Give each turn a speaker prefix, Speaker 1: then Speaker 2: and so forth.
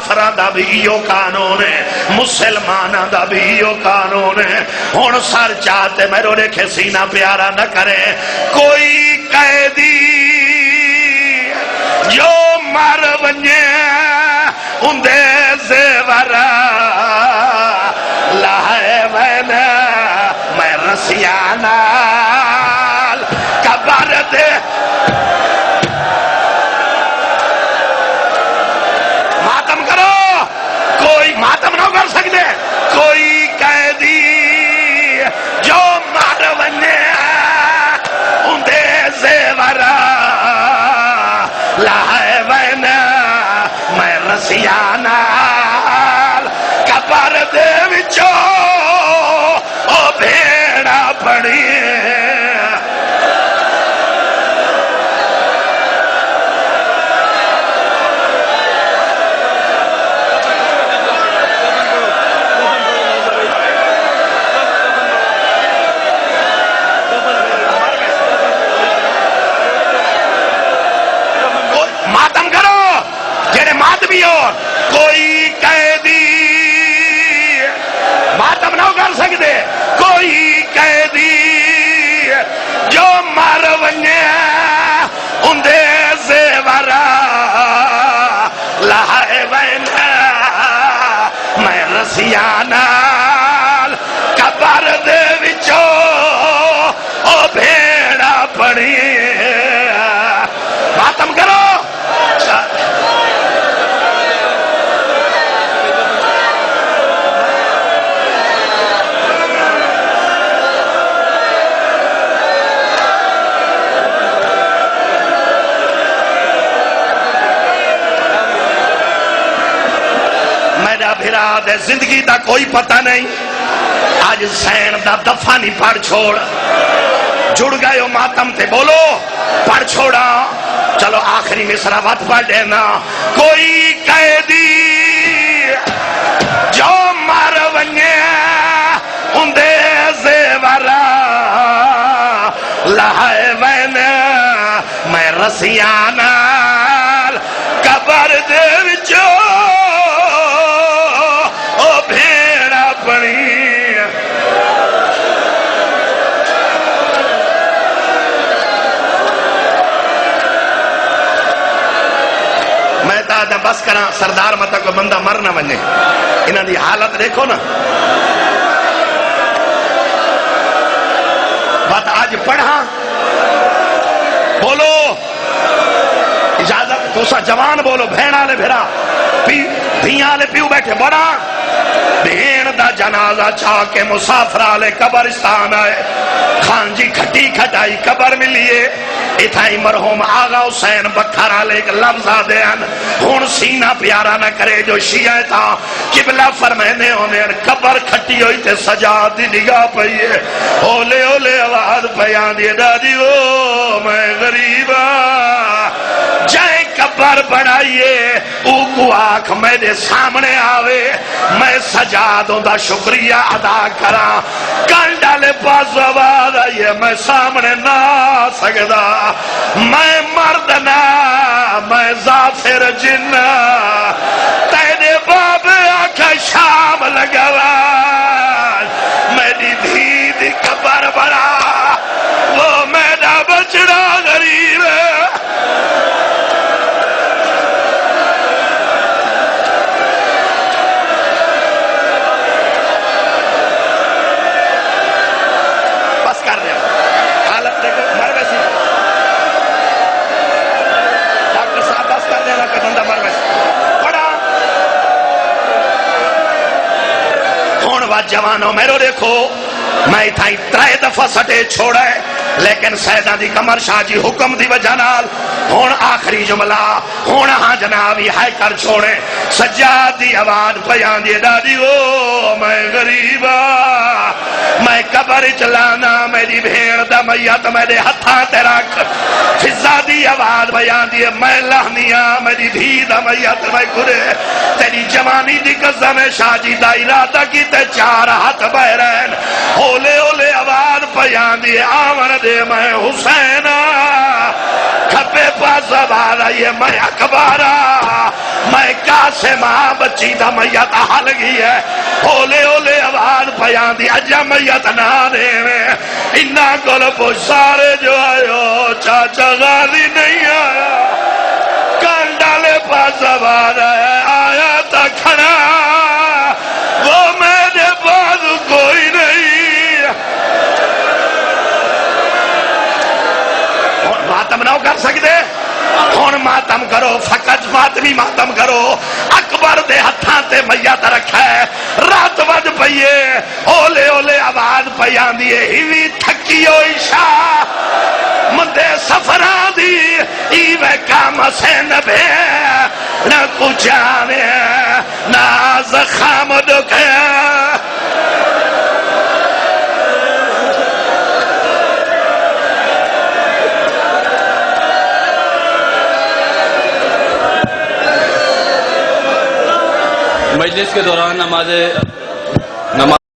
Speaker 1: کافراں دا بھی ایو قانون ہے، مسلماناں دا بھی ایو قانون ہے۔ ہن سر چاہتے میرے رکھے سینہ پیارا نہ کرے، کوئی قیدی جو مر ونجے اندے زیورا لائے میں رسیانا قبر دے ماتم کرو، کوئی ماتم نہ کر سکتے، کوئی قیدی جو مر ونجے اندے زیورا لائے میں رسیانا قبر دے وچوں او بھیڑا پڑی ماتم کرو جڑے ماتمی ہو، کوئی قیدی ماتم نہ کر سکتے، کوئی قیدی جو مر ونجے اندے زیورا لائے میں رسیانا قبر دے وچوں او بھیڑا پڑی ماتم کرو۔ میرا بھرا دے زندگی دا کوئی پتہ نہیں، آج سین دا دفعہ نہیں پڑھ چھوڑ، جڑ گئے ہو ماتم تے بولو پڑھ چھوڑا، چلو آخری مصرع وقت پڑھ دینا، کوئی قیدی جو مر ونجے اندے زیورا لائے میں رسیانا قبر دے وچوں او بھیڑا پڑی میں تا بس کراں سردار متا کوئی بندہ مر نہ ونجے، انہاں دی حالت دیکھو نا۔ بات آج پڑھا بولو اجازت تو سا جوان بولو، بھیڑا لے بھیرا دھیاں لے پیو بیٹھے بڑا بھین دا جنازہ چاہ کے مسافرہ لے قبرستان آئے، خان جی کھٹی کھٹائی قبر ملیے، اتھائی مرحوم آغا حسین بکھرا لے ایک لفظہ دیان ہون سینہ پیارا نہ کرے جو شیعہ تھا قبلہ فرمینے ہونے قبر کھٹی ہوئی تے سجاد دی نگاہ پئیے، اولے اولے آواز پیان دیے دادی او میں غریبا جائے قبر بڑھائیے او کو آنکھ میرے سامنے آوے، میں سجادوں دا شکریہ ادا کرا، کل ڈالے پاس آواز آئیے میں سامنے نہ سکتا، میں مرد نہ میں ظافر جن تیرے باب آنکھ شام لگوا میری دھی دی قبر بڑا وہ میرا بچڑا غریب ہے۔ جوانوں میرو دیکھو میں تھائی ترائے دفعہ سٹے چھوڑے لیکن سیدہ دی کمر شاہ جی حکم دی وجہ نال ہون آخری جملہ ہون ہاں جنابی ہے کر چھوڑے، سجاد دی آواز پیان دی دادی او میں غریبا میں قبر چلانا میری بھیڑ دا میت میرے ہتھاں تے رکھ، فضا دی آواز بیان دی میں لہنیا میری دھی دا میت میں گرے، تیری جوانی دی قسم شاہ جی دا ارادہ کی تے چار ہاتھ بہرین، اولے اولے آواز بیان دی آمن دے میں حسینہ کھپے پاس آواز آئیے میں اکبارہ میں قاسمہ بچی دا میت حل گئی ہے اولے اولے آواز پیان دی اجا میت نہ دے میں انہا کل پوچھ سارے جو آئے چاچا غازی نہیں آیا کان ڈالے پاس آواز آیا تا کھڑا وہ میرے بعد کوئی نہیں ماتم نہ کر سکتے ہون ماتم کرو فقط ماتمی ماتم کرو اکبر دے ہتھاں تے میت رکھا ہے رات وج پئیے اولے اولے آواز پیان دیے ہیوی تھکیو عشاء مندے سفران دی ایوے کام سے نبے نہ کچھ آنے نہ زخام دکھے
Speaker 2: مجلس کے دوران نماز